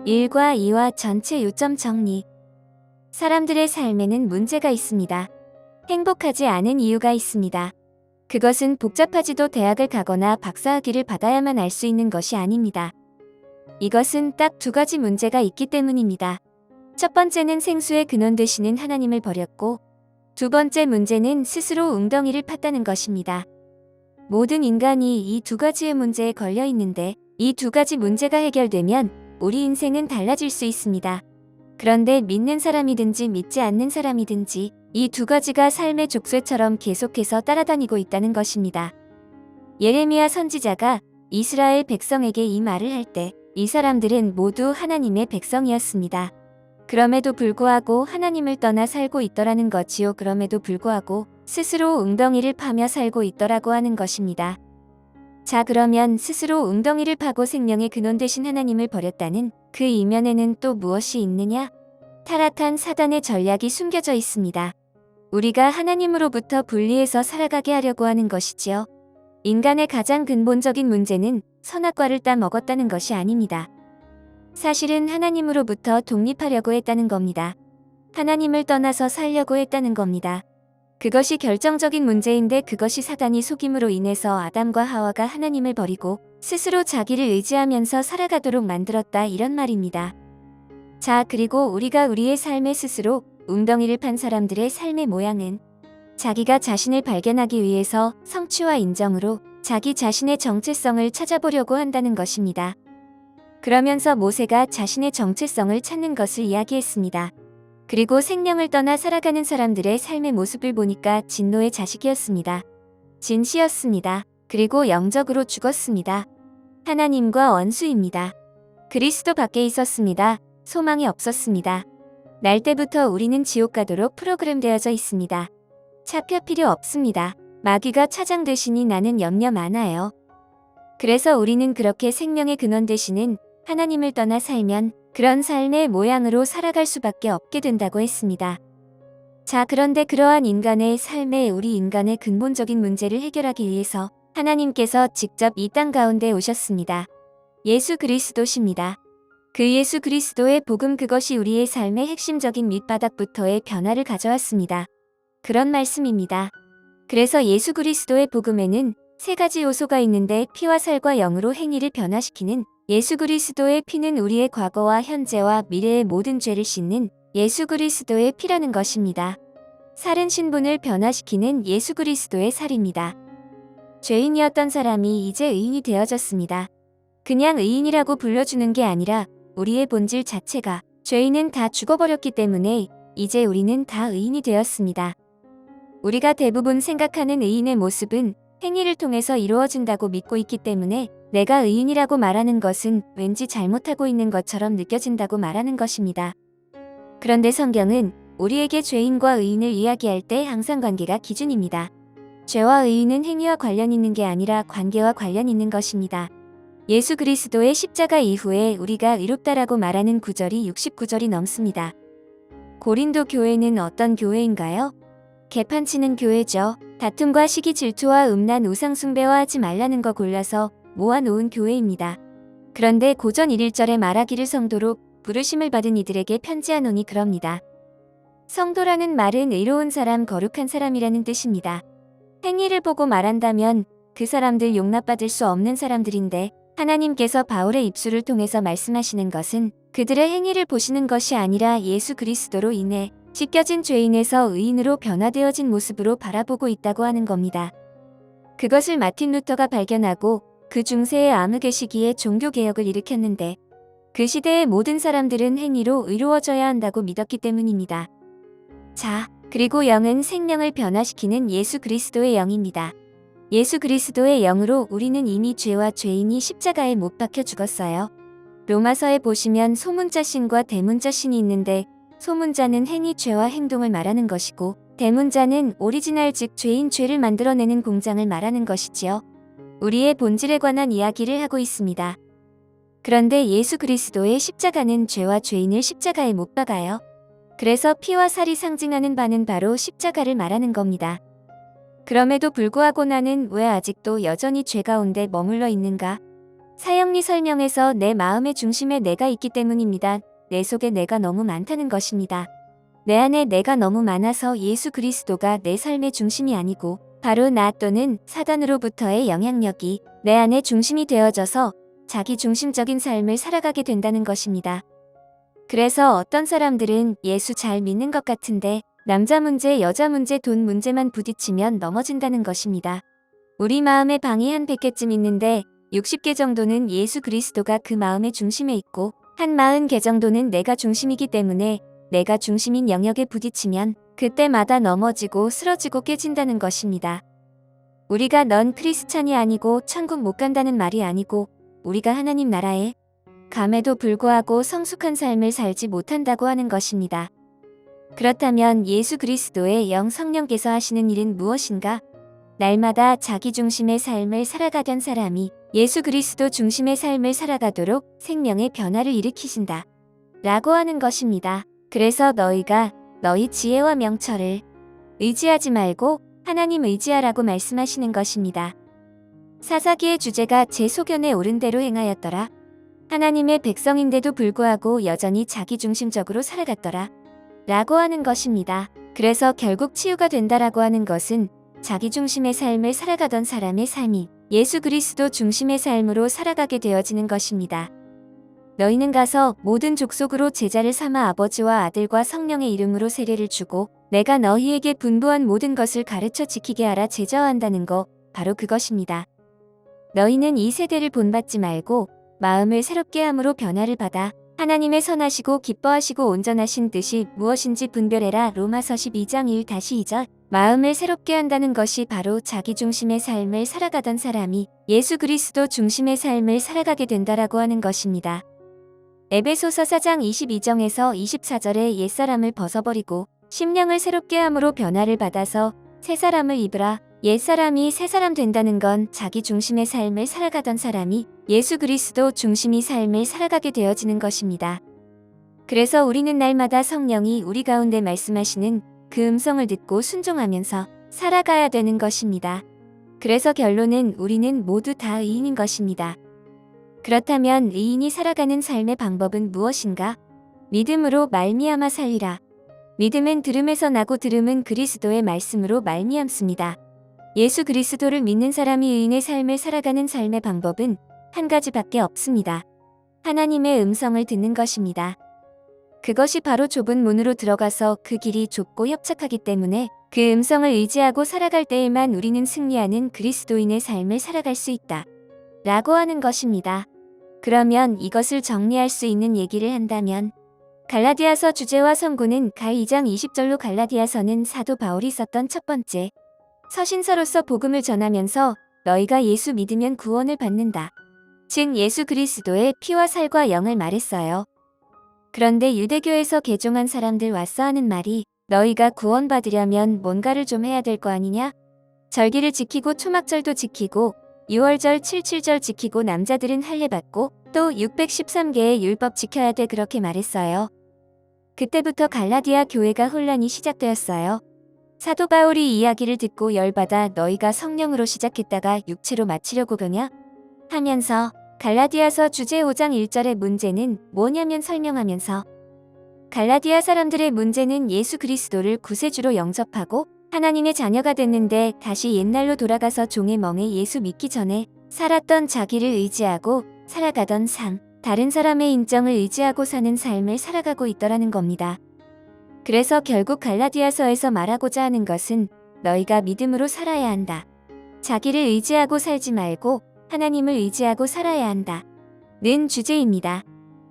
1과 2와 전체 요점 정리. 사람들의 삶에는 문제가 있습니다. 행복하지 않은 이유가 있습니다. 그것은 복잡하지도 대학을 가거나 박사학위를 받아야만 알 수 있는 것이 아닙니다. 이것은 딱 두 가지 문제가 있기 때문입니다. 첫 번째는 생수의 근원 되시는 하나님을 버렸고, 두 번째 문제는 스스로 웅덩이를 팠다는 것입니다. 모든 인간이 이 두 가지의 문제에 걸려 있는데, 이 두 가지 문제가 해결되면 우리 인생은 달라질 수 있습니다. 그런데 믿는 사람이든지 믿지 않는 사람이든지 이 두 가지가 삶의 족쇄처럼 계속해서 따라다니고 있다는 것입니다. 예레미야 선지자가 이스라엘 백성에게 이 말을 할 때 이 사람들은 모두 하나님의 백성이었습니다. 그럼에도 불구하고 하나님을 떠나 살고 있더라는 것이요. 그럼에도 불구하고 스스로 웅덩이를 파며 살고 있더라고 하는 것입니다. 자, 그러면 스스로 웅덩이를 파고 생명의 근원 되신 하나님을 버렸다는 그 이면에는 또 무엇이 있느냐? 타락한 사단의 전략이 숨겨져 있습니다. 우리가 하나님으로부터 분리해서 살아가게 하려고 하는 것이지요. 인간의 가장 근본적인 문제는 선악과를 따 먹었다는 것이 아닙니다. 사실은 하나님으로부터 독립하려고 했다는 겁니다. 하나님을 떠나서 살려고 했다는 겁니다. 그것이 결정적인 문제인데 그것이 사단이 속임으로 인해서 아담과 하와가 하나님을 버리고 스스로 자기를 의지하면서 살아가도록 만들었다, 이런 말입니다. 자, 그리고 우리가 우리의 삶에 스스로 웅덩이를 판 사람들의 삶의 모양은 자기가 자신을 발견하기 위해서 성취와 인정으로 자기 자신의 정체성을 찾아보려고 한다는 것입니다. 그러면서 모세가 자신의 정체성을 찾는 것을 이야기했습니다. 그리고 생명을 떠나 살아가는 사람들의 삶의 모습을 보니까 진노의 자식이었습니다. 진시였습니다. 그리고 영적으로 죽었습니다. 하나님과 원수입니다. 그리스도 밖에 있었습니다. 소망이 없었습니다. 날 때부터 우리는 지옥 가도록 프로그램되어져 있습니다. 차표 필요 없습니다. 마귀가 차장 되시니 나는 염려 많아요. 그래서 우리는 그렇게 생명의 근원 되시는 하나님을 떠나 살면 그런 삶의 모양으로 살아갈 수밖에 없게 된다고 했습니다. 자, 그런데 그러한 인간의 삶에 우리 인간의 근본적인 문제를 해결하기 위해서 하나님께서 직접 이 땅 가운데 오셨습니다. 예수 그리스도십니다. 그 예수 그리스도의 복음, 그것이 우리의 삶의 핵심적인 밑바닥부터의 변화를 가져왔습니다. 그런 말씀입니다. 그래서 예수 그리스도의 복음에는 세 가지 요소가 있는데, 피와 살과 영으로 행위를 변화시키는 예수 그리스도의 피는 우리의 과거와 현재와 미래의 모든 죄를 씻는 예수 그리스도의 피라는 것입니다. 살은 신분을 변화시키는 예수 그리스도의 살입니다. 죄인이었던 사람이 이제 의인이 되어졌습니다. 그냥 의인이라고 불러주는 게 아니라 우리의 본질 자체가, 죄인은 다 죽어버렸기 때문에 이제 우리는 다 의인이 되었습니다. 우리가 대부분 생각하는 의인의 모습은 행위를 통해서 이루어진다고 믿고 있기 때문에 내가 의인이라고 말하는 것은 왠지 잘못하고 있는 것처럼 느껴진다고 말하는 것입니다. 그런데 성경은 우리에게 죄인과 의인을 이야기할 때 항상 관계가 기준입니다. 죄와 의인은 행위와 관련 있는 게 아니라 관계와 관련 있는 것입니다. 예수 그리스도의 십자가 이후에 우리가 의롭다라고 말하는 구절이 69절이 넘습니다. 고린도 교회는 어떤 교회인가요? 개판치는 교회죠. 다툼과 시기, 질투와 음란, 우상 숭배와 하지 말라는 거 골라서 모아놓은 교회입니다. 그런데 고전 1:1절에 말하기를 성도로 부르심을 받은 이들에게 편지하노니 그럽니다. 성도라는 말은 의로운 사람, 거룩한 사람이라는 뜻입니다. 행위를 보고 말한다면 그 사람들 용납받을 수 없는 사람들인데, 하나님께서 바울의 입술을 통해서 말씀하시는 것은 그들의 행위를 보시는 것이 아니라 예수 그리스도로 인해 씻겨진 죄인에서 의인으로 변화되어진 모습으로 바라보고 있다고 하는 겁니다. 그것을 마틴 루터가 발견하고 그 중세의 암흑의 시기에 종교개혁을 일으켰는데, 그 시대의 모든 사람들은 행위로 의로워져야 한다고 믿었기 때문입니다. 자, 그리고 영은 생명을 변화시키는 예수 그리스도의 영입니다. 예수 그리스도의 영으로 우리는 이미 죄와 죄인이 십자가에 못 박혀 죽었어요. 로마서에 보시면 소문자 신과 대문자 신이 있는데, 소문자는 행위, 죄와 행동을 말하는 것이고, 대문자는 오리지널, 즉 죄인, 죄를 만들어내는 공장을 말하는 것이지요. 우리의 본질에 관한 이야기를 하고 있습니다. 그런데 예수 그리스도의 십자가는 죄와 죄인을 십자가에 못 박아요. 그래서 피와 살이 상징하는 바는 바로 십자가를 말하는 겁니다. 그럼에도 불구하고 나는 왜 아직도 여전히 죄 가운데 머물러 있는가? 사형리 설명에서 내 마음의 중심에 내가 있기 때문입니다. 내 속에 내가 너무 많다는 것입니다. 내 안에 내가 너무 많아서 예수 그리스도가 내 삶의 중심이 아니고 바로 나 또는 사단으로부터의 영향력이 내 안의 중심이 되어져서 자기 중심적인 삶을 살아가게 된다는 것입니다. 그래서 어떤 사람들은 예수 잘 믿는 것 같은데 남자 문제, 여자 문제, 돈 문제만 부딪히면 넘어진다는 것입니다. 우리 마음의 방이 한 100개쯤 있는데 60개 정도는 예수 그리스도가 그 마음의 중심에 있고 한 40개 정도는 내가 중심이기 때문에 내가 중심인 영역에 부딪히면 그때마다 넘어지고 쓰러지고 깨진다는 것입니다. 우리가 넌 크리스찬이 아니고 천국 못 간다는 말이 아니고 우리가 하나님 나라에 감에도 불구하고 성숙한 삶을 살지 못한다고 하는 것입니다. 그렇다면 예수 그리스도의 영 성령께서 하시는 일은 무엇인가? 날마다 자기 중심의 삶을 살아가던 사람이 예수 그리스도 중심의 삶을 살아가도록 생명의 변화를 일으키신다. 라고 하는 것입니다. 그래서 너희가 너희 지혜와 명철을 의지하지 말고 하나님 의지하라고 말씀하시는 것입니다. 사사기의 주제가 제 소견에 옳은 대로 행하였더라. 하나님의 백성인데도 불구하고 여전히 자기 중심적으로 살아갔더라. 라고 하는 것입니다. 그래서 결국 치유가 된다라고 하는 것은 자기 중심의 삶을 살아가던 사람의 삶이 예수 그리스도 중심의 삶으로 살아가게 되어지는 것입니다. 너희는 가서 모든 족속으로 제자를 삼아 아버지와 아들과 성령의 이름으로 세례를 주고 내가 너희에게 분부한 모든 것을 가르쳐 지키게 하라 제자화한다는 거 바로 그것입니다. 너희는 이 세대를 본받지 말고 마음을 새롭게 함으로 변화를 받아 하나님의 선하시고 기뻐하시고 온전하신 뜻이 무엇인지 분별해라. 로마서 12장 1-2절. 마음을 새롭게 한다는 것이 바로 자기 중심의 삶을 살아가던 사람이 예수 그리스도 중심의 삶을 살아가게 된다라고 하는 것입니다. 에베소서 4장 22절에서 24절에 옛사람을 벗어버리고 심령을 새롭게 함으로 변화를 받아서 새 사람을 입으라. 옛사람이 새 사람 된다는 건 자기 중심의 삶을 살아가던 사람이 예수 그리스도 중심의 삶을 살아가게 되어지는 것입니다. 그래서 우리는 날마다 성령이 우리 가운데 말씀하시는 그 음성을 듣고 순종하면서 살아가야 되는 것입니다. 그래서 결론은 우리는 모두 다 의인인 것입니다. 그렇다면 의인이 살아가는 삶의 방법은 무엇인가? 믿음으로 말미암아 살리라. 믿음은 들음에서 나고 들음은 그리스도의 말씀으로 말미암습니다. 예수 그리스도를 믿는 사람이 의인의 삶을 살아가는 삶의 방법은 한 가지밖에 없습니다. 하나님의 음성을 듣는 것입니다. 그것이 바로 좁은 문으로 들어가서 그 길이 좁고 협착하기 때문에 그 음성을 의지하고 살아갈 때에만 우리는 승리하는 그리스도인의 삶을 살아갈 수 있다. 라고 하는 것입니다. 그러면 이것을 정리할 수 있는 얘기를 한다면 갈라디아서 주제와 선고는 가 2장 20절로 갈라디아서는 사도 바울이 썼던 첫 번째 서신서로서 복음을 전하면서 너희가 예수 믿으면 구원을 받는다. 즉 예수 그리스도의 피와 살과 영을 말했어요. 그런데 유대교에서 개종한 사람들 와서 하는 말이 너희가 구원받으려면 뭔가를 좀 해야 될 거 아니냐? 절기를 지키고 초막절도 지키고 6월절 77절 지키고 남자들은 할례 받고 또 613개의 율법 지켜야 돼 그렇게 말했어요. 그때부터 갈라디아 교회가 혼란이 시작되었어요. 사도 바울이 이야기를 듣고 열받아 너희가 성령으로 시작했다가 육체로 마치려고 그러냐? 하면서 갈라디아서 주제 5장 1절의 문제는 뭐냐면 설명하면서 갈라디아 사람들의 문제는 예수 그리스도를 구세주로 영접하고 하나님의 자녀가 됐는데 다시 옛날로 돌아가서 종의 멍에 예수 믿기 전에 살았던 자기를 의지하고 살아가던 삶, 다른 사람의 인정을 의지하고 사는 삶을 살아가고 있더라는 겁니다. 그래서 결국 갈라디아서에서 말하고자 하는 것은 너희가 믿음으로 살아야 한다. 자기를 의지하고 살지 말고 하나님을 의지하고 살아야 한다. 는 주제입니다.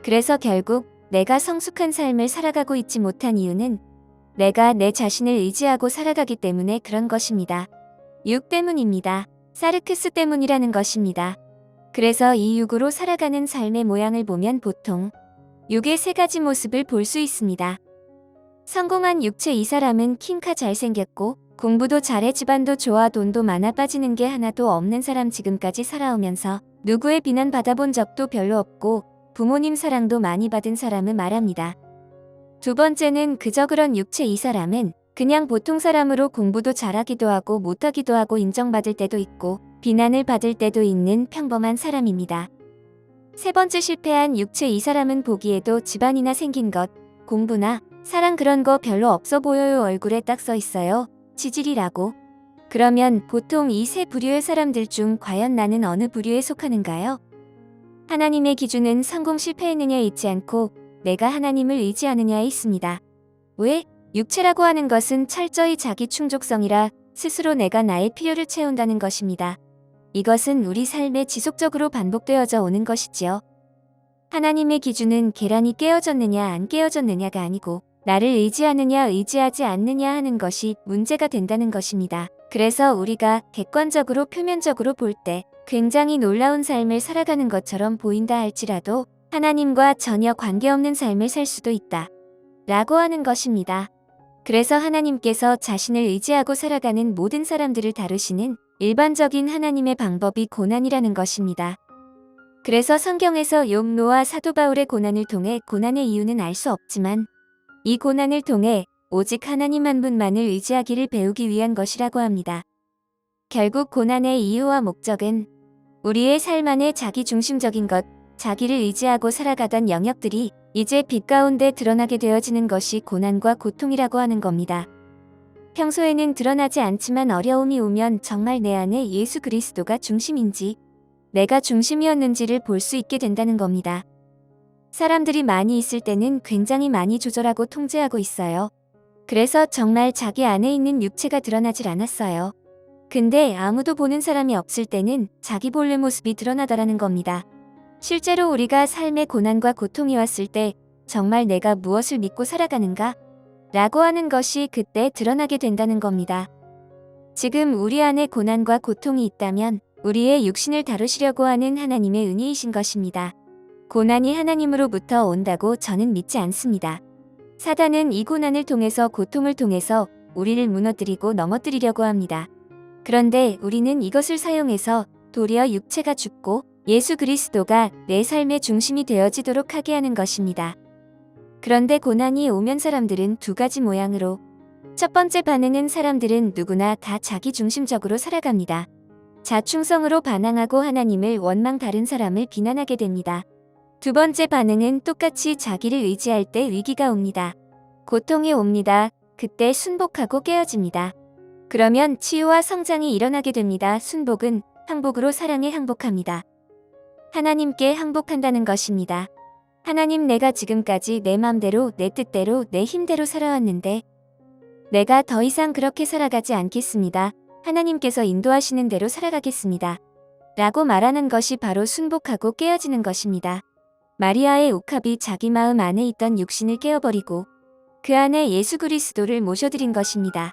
그래서 결국 내가 성숙한 삶을 살아가고 있지 못한 이유는 내가 내 자신을 의지하고 살아가기 때문에 그런 것입니다. 육 때문입니다. 사르크스 때문이라는 것입니다. 그래서 이 육으로 살아가는 삶의 모양을 보면 보통 육의 세 가지 모습을 볼 수 있습니다. 성공한 육체 이 사람은 킹카 잘생겼고 공부도 잘해 집안도 좋아 돈도 많아 빠지는 게 하나도 없는 사람 지금까지 살아오면서 누구의 비난 받아본 적도 별로 없고 부모님 사랑도 많이 받은 사람을 말합니다. 두 번째는 그저 그런 육체 이 사람은 그냥 보통 사람으로 공부도 잘하기도 하고 못하기도 하고 인정받을 때도 있고 비난을 받을 때도 있는 평범한 사람입니다. 세 번째 실패한 육체. 이 사람은 보기에도 집안이나 생긴 것, 공부나 사랑 그런 거 별로 없어 보여요. 얼굴에 딱 써 있어요. 지질이라고. 그러면 보통 이 세 부류의 사람들 중 과연 나는 어느 부류에 속하는가요? 하나님의 기준은 성공 실패했느냐에 있지 않고 내가 하나님을 의지하느냐에 있습니다. 왜? 육체라고 하는 것은 철저히 자기 충족성이라 스스로 내가 나의 필요를 채운다는 것입니다. 이것은 우리 삶에 지속적으로 반복되어져 오는 것이지요. 하나님의 기준은 계란이 깨어졌느냐 안 깨어졌느냐가 아니고 나를 의지하느냐 의지하지 않느냐 하는 것이 문제가 된다는 것입니다. 그래서 우리가 객관적으로 표면적으로 볼 때 굉장히 놀라운 삶을 살아가는 것처럼 보인다 할지라도 하나님과 전혀 관계없는 삶을 살 수도 있다. 라고 하는 것입니다. 그래서 하나님께서 자신을 의지하고 살아가는 모든 사람들을 다루시는 일반적인 하나님의 방법이 고난이라는 것입니다. 그래서 성경에서 욥, 노아, 사도 바울의 고난을 통해 고난의 이유는 알 수 없지만 이 고난을 통해 오직 하나님 한 분만을 의지하기를 배우기 위한 것이라고 합니다. 결국 고난의 이유와 목적은 우리의 삶 안에 자기 중심적인 것, 자기를 의지하고 살아가던 영역들이 이제 빛 가운데 드러나게 되어지는 것이 고난과 고통이라고 하는 겁니다. 평소에는 드러나지 않지만 어려움이 오면 정말 내 안에 예수 그리스도가 중심인지 내가 중심이었는지를 볼 수 있게 된다는 겁니다. 사람들이 많이 있을 때는 굉장히 많이 조절하고 통제하고 있어요. 그래서 정말 자기 안에 있는 육체가 드러나질 않았어요. 근데 아무도 보는 사람이 없을 때는 자기 본래 모습이 드러나더라는 겁니다. 실제로 우리가 삶의 고난과 고통이 왔을 때 정말 내가 무엇을 믿고 살아가는가? 라고 하는 것이 그때 드러나게 된다는 겁니다. 지금 우리 안에 고난과 고통이 있다면 우리의 육신을 다루시려고 하는 하나님의 은혜이신 것입니다. 고난이 하나님으로부터 온다고 저는 믿지 않습니다. 사단은 이 고난을 통해서 고통을 통해서 우리를 무너뜨리고 넘어뜨리려고 합니다. 그런데 우리는 이것을 사용해서 도리어 육체가 죽고 예수 그리스도가 내 삶의 중심이 되어지도록 하게 하는 것입니다. 그런데 고난이 오면 사람들은 두 가지 모양으로 첫 번째 반응은 사람들은 누구나 다 자기 중심적으로 살아갑니다. 자충성으로 반항하고 하나님을 원망 다른 사람을 비난하게 됩니다. 두 번째 반응은 똑같이 자기를 의지할 때 위기가 옵니다. 고통이 옵니다. 그때 순복하고 깨어집니다. 그러면 치유와 성장이 일어나게 됩니다. 순복은 항복으로 사랑에 항복합니다. 하나님께 항복한다는 것입니다. 하나님, 내가 지금까지 내 맘대로 내 뜻대로 내 힘대로 살아왔는데 내가 더 이상 그렇게 살아가지 않겠습니다. 하나님께서 인도하시는 대로 살아가겠습니다. 라고 말하는 것이 바로 순복하고 깨어지는 것입니다. 마리아의 옥합이 자기 마음 안에 있던 육신을 깨어버리고 그 안에 예수 그리스도를 모셔드린 것입니다.